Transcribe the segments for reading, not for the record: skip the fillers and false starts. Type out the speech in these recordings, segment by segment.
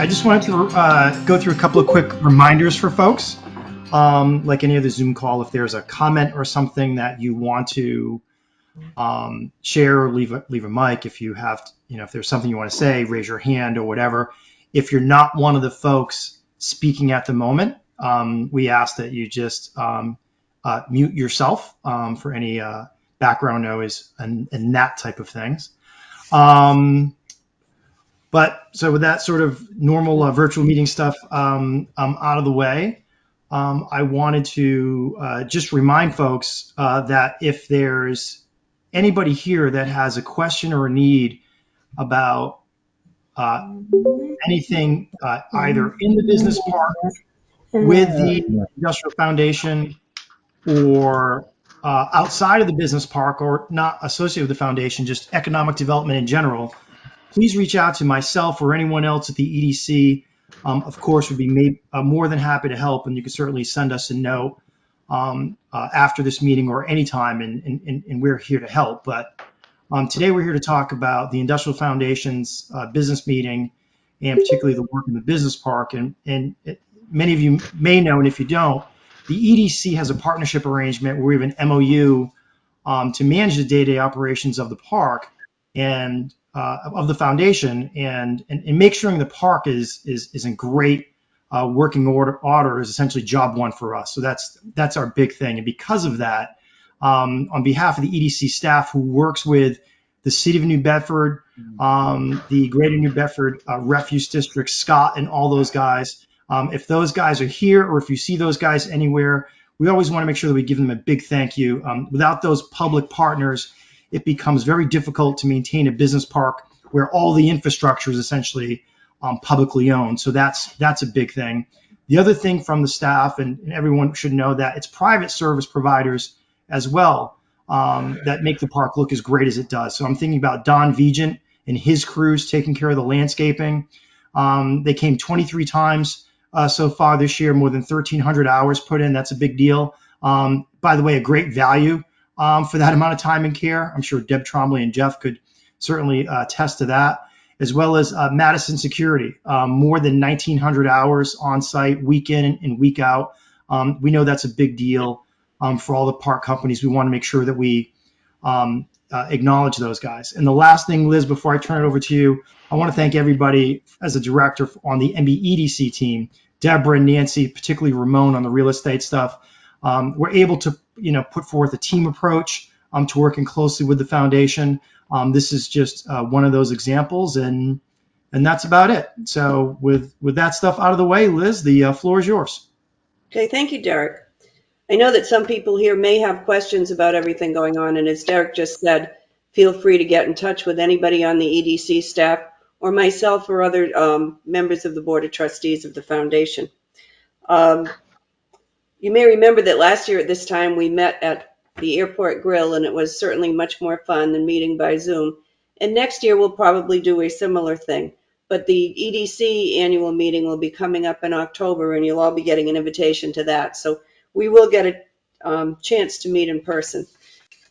I just wanted to go through a couple of quick reminders for folks. Like any other Zoom call, if there's a comment or something that you want to share, or leave a mic. If you have, if there's something you want to say, raise your hand or whatever. If you're not one of the folks speaking at the moment, we ask that you just mute yourself for any background noise and that type of things. But so with that sort of normal virtual meeting stuff out of the way, I wanted to just remind folks that if there's anybody here that has a question or a need about anything either in the business park with the Industrial Foundation or outside of the business park or not associated with the foundation, just economic development in general, please reach out to myself or anyone else at the EDC. Of course, we'd be more than happy to help, and you can certainly send us a note after this meeting or anytime, and we're here to help. But today we're here to talk about the Industrial Foundation's business meeting, and particularly the work in the business park. And many of you may know, and if you don't, the EDC has a partnership arrangement where we have an MOU to manage the day-to-day operations of the park and of the foundation, and make sure the park is in great working order is essentially job one for us. So that's our big thing. And because of that, on behalf of the EDC staff who works with the City of New Bedford, the Greater New Bedford Refuse District, Scott, and all those guys, if those guys are here or if you see those guys anywhere, we always want to make sure that we give them a big thank you. Without those public partners, it becomes very difficult to maintain a business park where all the infrastructure is essentially publicly owned. So that's a big thing. The other thing from the staff, and everyone should know that it's private service providers as well that make the park look as great as it does. So I'm thinking about Don Vigent and his crews taking care of the landscaping. They came 23 times so far this year, more than 1,300 hours put in. That's a big deal. By the way, a great value for that amount of time and care. I'm sure Deb Trombley and Jeff could certainly attest to that, as well as Madison Security, more than 1,900 hours on site, week in and week out. We know that's a big deal for all the park companies. We want to make sure that we acknowledge those guys. And the last thing, Liz, before I turn it over to you, I want to thank everybody as a director on the MBEDC team, Deborah and Nancy, particularly Ramon on the real estate stuff. We're able to, put forth a team approach to working closely with the foundation. This is just one of those examples, and that's about it. So with that stuff out of the way, Liz, the floor is yours. Okay, thank you, Derek. I know that some people here may have questions about everything going on, and as Derek just said, feel free to get in touch with anybody on the EDC staff or myself or other members of the Board of Trustees of the Foundation. You may remember that last year at this time we met at the Airport Grill, and it was certainly much more fun than meeting by Zoom. And next year we'll probably do a similar thing. But the EDC annual meeting will be coming up in October, and you'll all be getting an invitation to that. So we will get a chance to meet in person.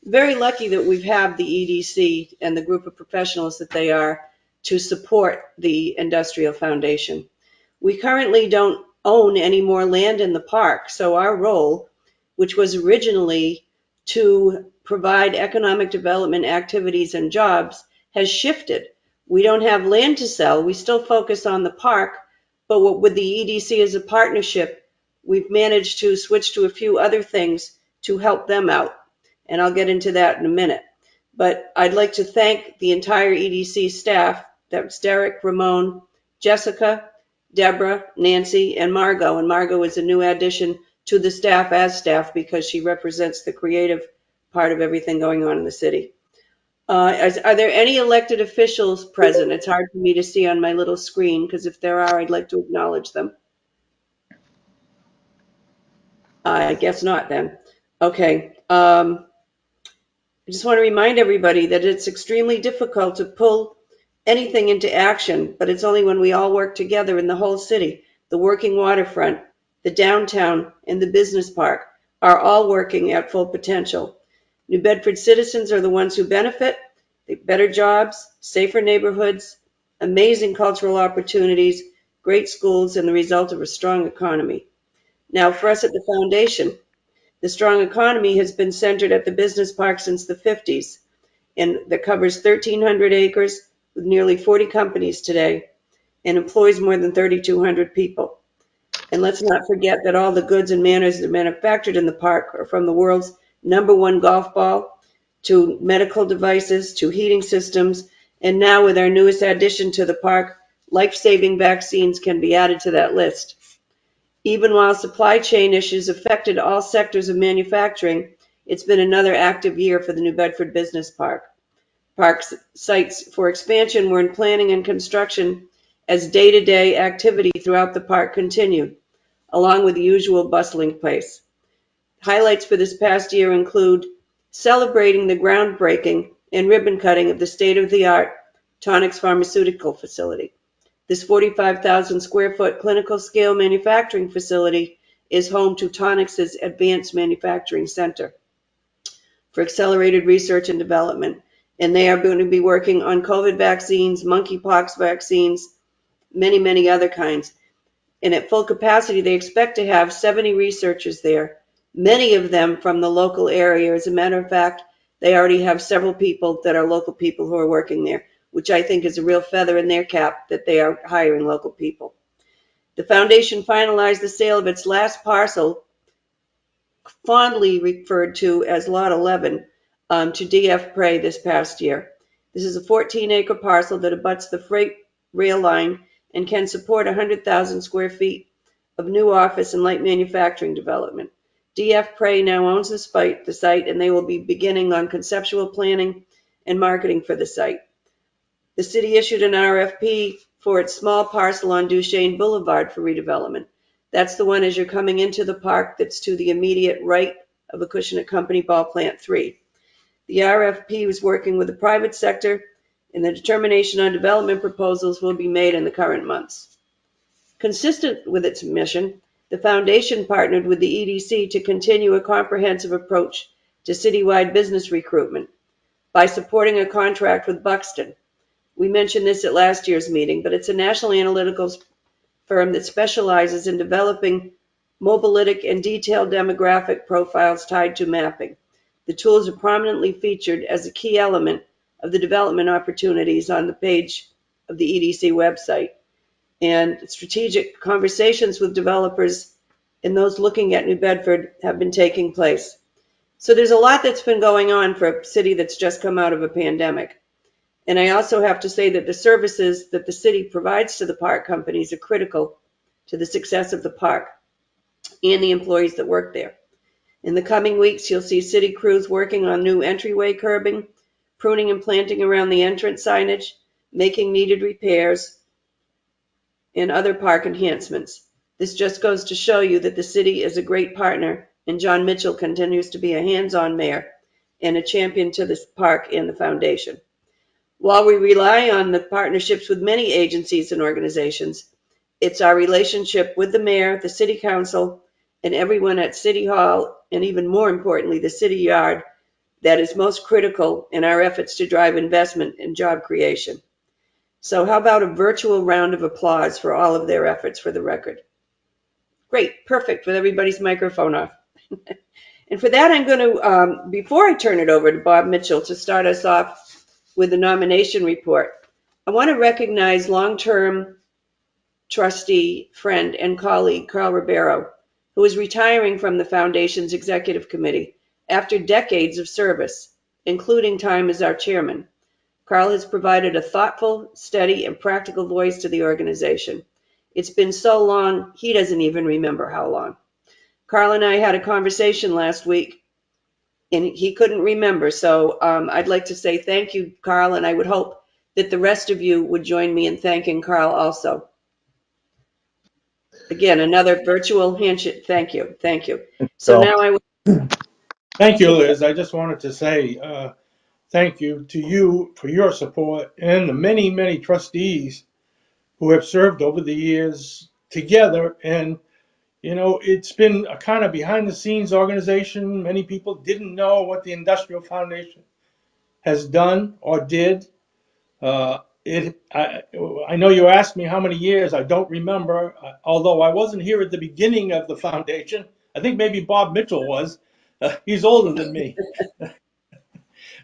Very lucky that we have the EDC and the group of professionals that they are to support the Industrial Foundation. We currently don't own any more land in the park, so our role, which was originally to provide economic development activities and jobs, has shifted. We don't have land to sell. We still focus on the park, but with the EDC as a partnership, we've managed to switch to a few other things to help them out. And I'll get into that in a minute. But I'd like to thank the entire EDC staff. That's Derek, Ramon, Jessica, Deborah, Nancy, and Margot. And Margot is a new addition to the staff as staff because she represents the creative part of everything going on in the city. Are there any elected officials present? It's hard for me to see on my little screen because if there are, I'd like to acknowledge them. I guess not then. Okay. I just want to remind everybody that it's extremely difficult to pull anything into action, but it's only when we all work together in the whole city. The working waterfront, the downtown, and the business park are all working at full potential. New Bedford citizens are the ones who benefit. Better jobs, safer neighborhoods, amazing cultural opportunities, great schools, and the result of a strong economy. Now, for us at the foundation, the strong economy has been centered at the business park since the 50s, and that covers 1,300 acres with nearly 40 companies today and employs more than 3,200 people. And let's not forget that all the goods and manners that are manufactured in the park are from the world's #1 golf ball to medical devices to heating systems. And now, with our newest addition to the park, life-saving vaccines can be added to that list. Even while supply chain issues affected all sectors of manufacturing, it's been another active year for the New Bedford Business Park. Park sites for expansion were in planning and construction as day-to-day activity throughout the park continued, along with the usual bustling pace. Highlights for this past year include celebrating the groundbreaking and ribbon cutting of the state-of-the-art Tonix Pharmaceutical Facility. This 45,000 square foot clinical scale manufacturing facility is home to Tonix's Advanced Manufacturing Center for accelerated research and development. And they are going to be working on COVID vaccines, monkeypox vaccines, many, many other kinds. And at full capacity, they expect to have 70 researchers there, many of them from the local area. As a matter of fact, they already have several people that are local people who are working there, which I think is a real feather in their cap that they are hiring local people. The foundation finalized the sale of its last parcel, fondly referred to as Lot 11, to DF Prey this past year. This is a 14-acre parcel that abuts the freight rail line and can support 100,000 square feet of new office and light manufacturing development. DF Prey now owns the site, and they will be beginning on conceptual planning and marketing for the site. The city issued an RFP for its small parcel on Duchesne Boulevard for redevelopment. That's the one as you're coming into the park that's to the immediate right of Acushnet Company Ball Plant 3. The RFP was working with the private sector, and the determination on development proposals will be made in the current months. Consistent with its mission, the foundation partnered with the EDC to continue a comprehensive approach to citywide business recruitment by supporting a contract with Buxton. We mentioned this at last year's meeting, but it's a national analytical firm that specializes in developing mobilytic and detailed demographic profiles tied to mapping. The tools are prominently featured as a key element of the development opportunities on the page of the EDC website. And strategic conversations with developers and those looking at New Bedford have been taking place. So there's a lot that's been going on for a city that's just come out of a pandemic. And I also have to say that the services that the city provides to the park companies are critical to the success of the park and the employees that work there. In the coming weeks, you'll see city crews working on new entryway curbing, pruning and planting around the entrance signage, making needed repairs, and other park enhancements. This just goes to show you that the city is a great partner, and John Mitchell continues to be a hands-on mayor and a champion to this park and the foundation. While we rely on the partnerships with many agencies and organizations, it's our relationship with the mayor, the city council, and everyone at City Hall, and even more importantly, the city yard, that is most critical in our efforts to drive investment and job creation. So how about a virtual round of applause for all of their efforts for the record? Great, perfect, with everybody's microphone off. And for that, I'm going to, before I turn it over to Bob Mitchell to start us off with the nomination report, I want to recognize long-term trustee, friend, and colleague Carl Ribeiro, who is retiring from the Foundation's executive committee after decades of service, including time as our chairman. Carl has provided a thoughtful, steady, and practical voice to the organization. It's been so long, he doesn't even remember how long. Carl and I had a conversation last week, and he couldn't remember. So I'd like to say thank you, Carl, and I would hope that the rest of you would join me in thanking Carl also. Again, another virtual handshake. Thank you. Thank you. So now I will. Thank you, Liz. I just wanted to say thank you to you for your support and the many, many trustees who have served over the years together. And, you know, it's been a kind of behind the scenes organization. Many people didn't know what the Industrial Foundation has done or did. I know you asked me how many years. I don't remember, although I wasn't here at the beginning of the foundation. I think maybe Bob Mitchell was. He's older than me.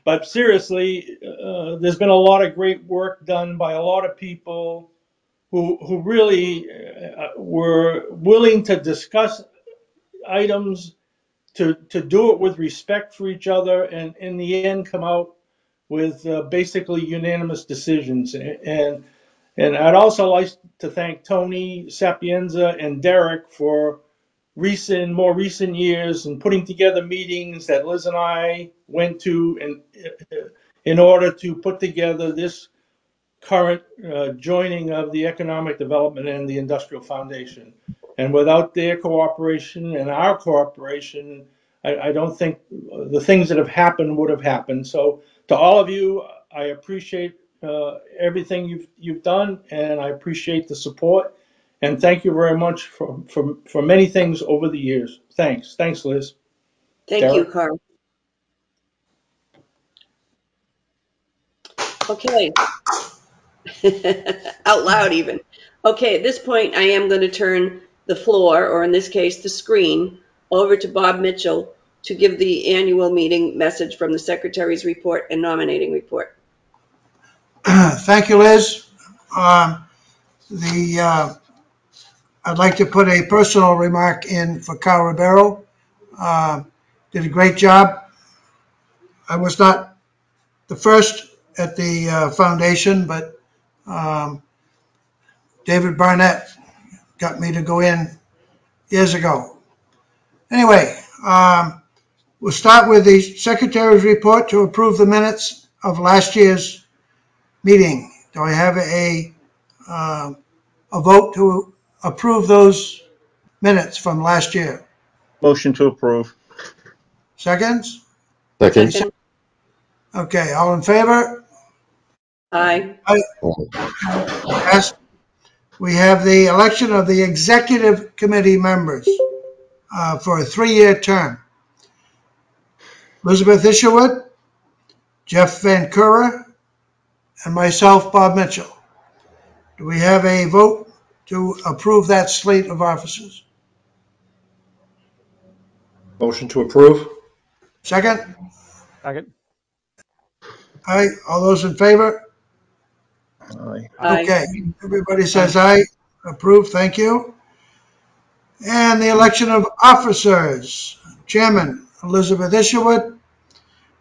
But seriously, there's been a lot of great work done by a lot of people who really were willing to discuss items, to do it with respect for each other, and in the end come out with basically unanimous decisions. And I'd also like to thank Tony Sapienza and Derek for more recent years and putting together meetings that Liz and I went to in order to put together this current joining of the Economic Development and the Industrial Foundation. And without their cooperation and our cooperation, I don't think the things that have happened would have happened. So to all of you, I appreciate everything you've done, and I appreciate the support. And thank you very much for many things over the years. Thanks, Liz. Thank you, Derek. Carl. Okay. Out loud even. Okay, at this point, I am going to turn the floor, or in this case, the screen, over to Bob Mitchell to give the annual meeting message from the Secretary's report and nominating report. Thank you, Liz. Um, I'd like to put a personal remark in for Carl Ribeiro. Uh, did a great job. I was not the first at the foundation, but um, David Barnett got me to go in years ago. Anyway, we'll start with the Secretary's report to approve the minutes of last year's meeting. Do I have uh, a vote to approve those minutes from last year? Motion to approve. Seconds? Second. Second. Okay, all in favor? Aye. Yes. We have the election of the executive committee members for a 3-year term. Elizabeth Isherwood, Jeff Van Cura, and myself, Bob Mitchell. Do we have a vote to approve that slate of officers? Motion to approve. Second? Second. Aye, all those in favor? Aye. Aye. Okay, everybody says aye. Approved, thank you. And the election of officers. Chairman, Elizabeth Isherwood.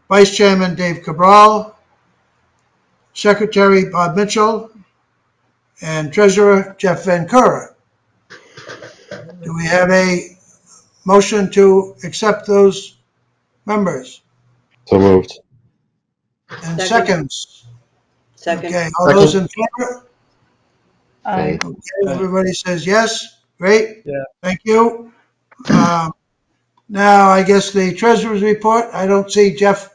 Vice Chairman, Dave Cabral. Secretary, Bob Mitchell. And Treasurer, Jeff Van Cura. Do we have a motion to accept those members? So moved. And Second. seconds? Second. Okay, all those in favor? Aye. Okay, everybody says yes. Great. Yeah. Thank you. Now, I guess the treasurer's report, I don't see Jeff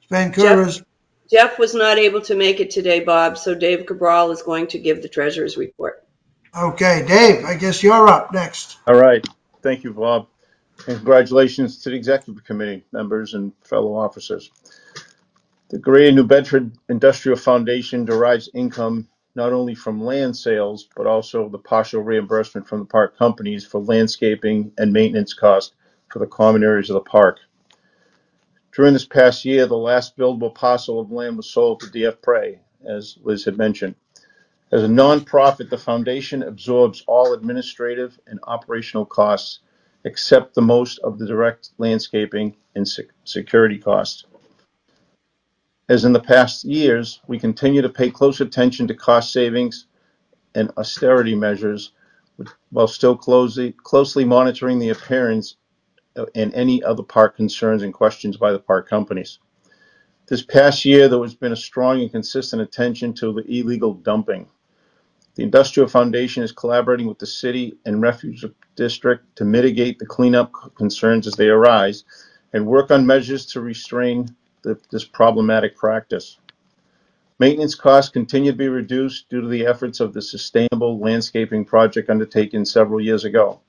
Van Cura's. Jeff was not able to make it today, Bob, so Dave Cabral is going to give the treasurer's report. Okay, Dave, I guess you're up next. All right. Thank you, Bob. And congratulations to the executive committee members and fellow officers. The Greater New Bedford Industrial Foundation derives income not only from land sales, but also the partial reimbursement from the park companies for landscaping and maintenance costs for the common areas of the park. During this past year, the last buildable parcel of land was sold to DF Prey, as Liz had mentioned. As a nonprofit, the foundation absorbs all administrative and operational costs, except the most of the direct landscaping and security costs. As in the past years, we continue to pay close attention to cost savings and austerity measures, while still closely monitoring the appearance and any other park concerns and questions by the park companies. This past year, there has been a strong and consistent attention to the illegal dumping. The Industrial Foundation is collaborating with the City and Refuge District to mitigate the cleanup concerns as they arise and work on measures to restrain this problematic practice. Maintenance costs continue to be reduced due to the efforts of the sustainable landscaping project undertaken several years ago.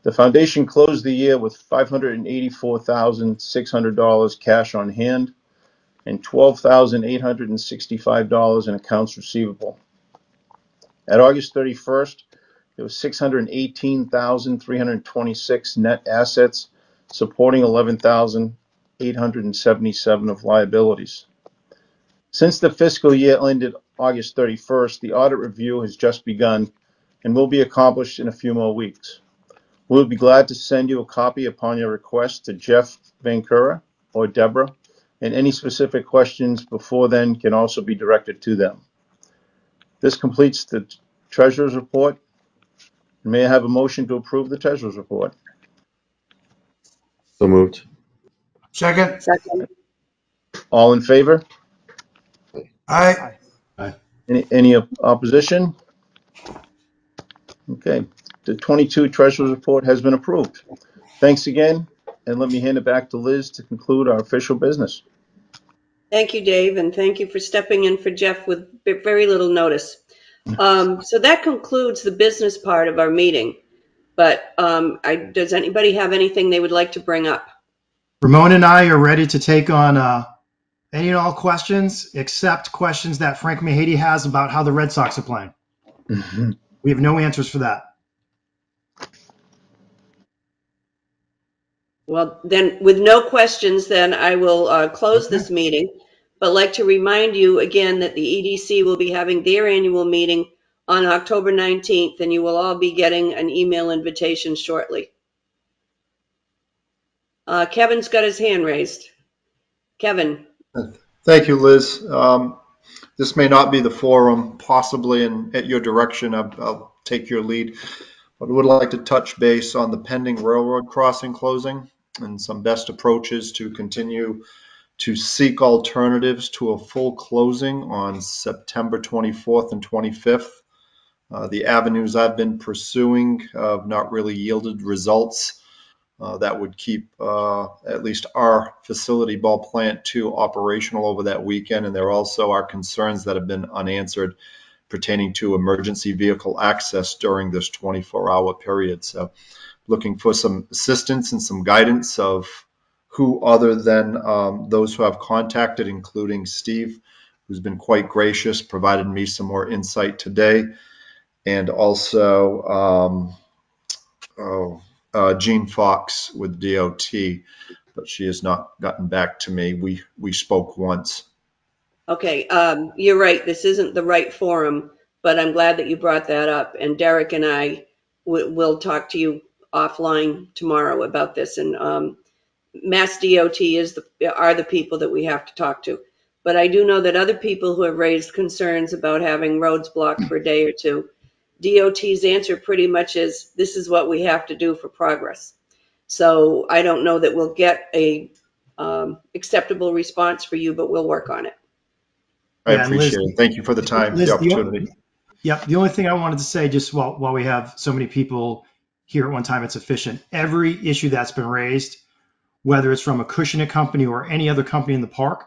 The foundation closed the year with $584,600 cash on hand. and $12,865 in accounts receivable. At August 31st, there was 618,326 net assets, supporting 11,877 of liabilities. Since the fiscal year ended August 31st, the audit review has just begun and will be accomplished in a few more weeks. We'll be glad to send you a copy upon your request to Jeff Vancura or Deborah, and any specific questions before then can also be directed to them. This completes the Treasurer's Report. May I have a motion to approve the Treasurer's Report? So moved. Second. Second. All in favor? Aye. Any opposition? Okay, the 22 Treasurer's Report has been approved. Thanks again, and let me hand it back to Liz to conclude our official business. Thank you, Dave, and thank you for stepping in for Jeff with very little notice. So that concludes the business part of our meeting. But does anybody have anything they would like to bring up? Ramon and I are ready to take on any and all questions, except questions that Frank Mahady has about how the Red Sox are playing. We have no answers for that. Well, then, with no questions, then I will close this meeting, but like to remind you again that the EDC will be having their annual meeting on October 19th, and you will all be getting an email invitation shortly. Kevin's got his hand raised. Kevin. Thank you, Liz. This may not be the forum, possibly, and at your direction, I'll take your lead. But I would like to touch base on the pending railroad crossing closing and some best approaches to continue to seek alternatives to a full closing on September 24th and 25th. The avenues I've been pursuing have not really yielded results that would keep at least our facility, Ball Plant 2, operational over that weekend. And there also are concerns that have been unanswered pertaining to emergency vehicle access during this 24-hour period. So looking for some assistance and some guidance of who other than those who have contacted, including Steve, who's been quite gracious, provided me some more insight today, and also Jean Fox with DOT, but she has not gotten back to me. We spoke once. Okay, you're right. This isn't the right forum, but I'm glad that you brought that up. And Derek and I will talk to you offline tomorrow about this. And Mass DOT are the people that we have to talk to. But I do know that other people who have raised concerns about having roads blocked for a day or two, DOT's answer pretty much is, this is what we have to do for progress. So I don't know that we'll get a acceptable response for you, but we'll work on it. I appreciate it. Thank you for the time, Liz, the opportunity. The only thing I wanted to say, just while we have so many people here at one time, it's efficient. Every issue that's been raised, whether it's from a Cushioning company or any other company in the park,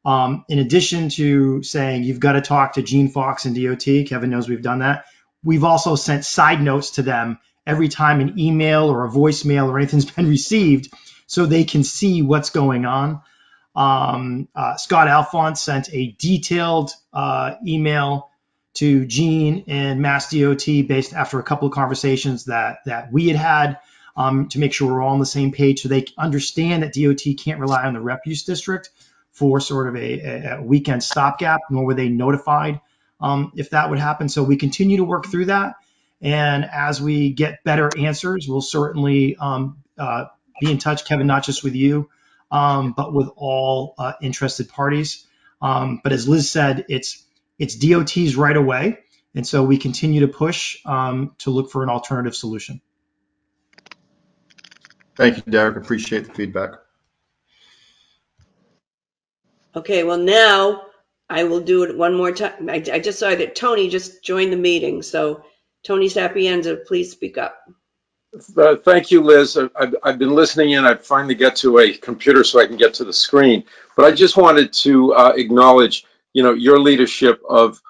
in addition to saying you've got to talk to Gene Fox and DOT, Kevin knows we've done that. We've also sent side notes to them every time an email or a voicemail or anything's been received, so they can see what's going on. Scott Alphonse sent a detailed email to Gene and Mass DOT based after a couple of conversations that we had to make sure we're all on the same page, so they understand that DOT can't rely on the refuse district for sort of a weekend stopgap, nor were they notified if that would happen. So we continue to work through that. And as we get better answers, we'll certainly be in touch, Kevin, not just with you, but with all interested parties. But as Liz said, it's DOT's right away. And so we continue to push to look for an alternative solution. Thank you, Derek. Appreciate the feedback. Okay, well, now I will do it one more time. I just saw that Tony just joined the meeting. So Tony Sapienza, please speak up. Thank you, Liz. I've been listening in. I finally get to a computer so I can get to the screen. But I just wanted to acknowledge, your leadership of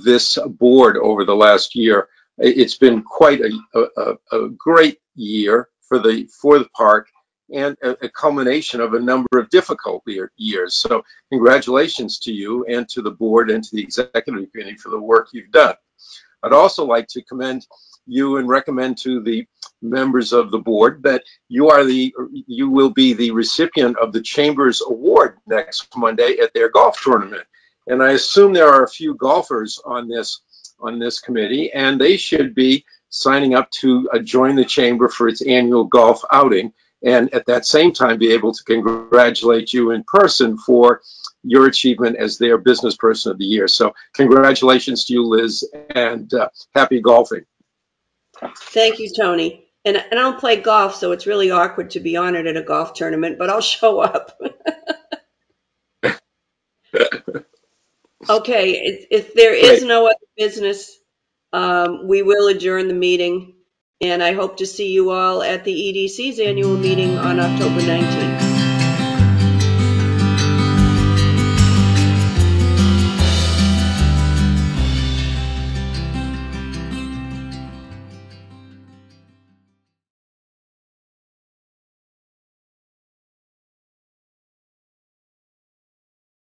this board over the last year. It's been quite a great year for the park, and a culmination of a number of difficult years. So congratulations to you and to the board and to the executive committee for the work you've done. I'd also like to commend you and recommend to the members of the board that you will be the recipient of the Chamber's Award next Monday at their golf tournament. And I assume there are a few golfers on this committee, and they should be signing up to join the Chamber for its annual golf outing, and at that same time be able to congratulate you in person for your achievement as their business person of the year. So congratulations to you, Liz, and happy golfing. Thank you, Tony. And I don't play golf, so it's really awkward to be honored at a golf tournament, but I'll show up. Okay, if there is no other business, we will adjourn the meeting. And I hope to see you all at the EDC's annual meeting on October 19th.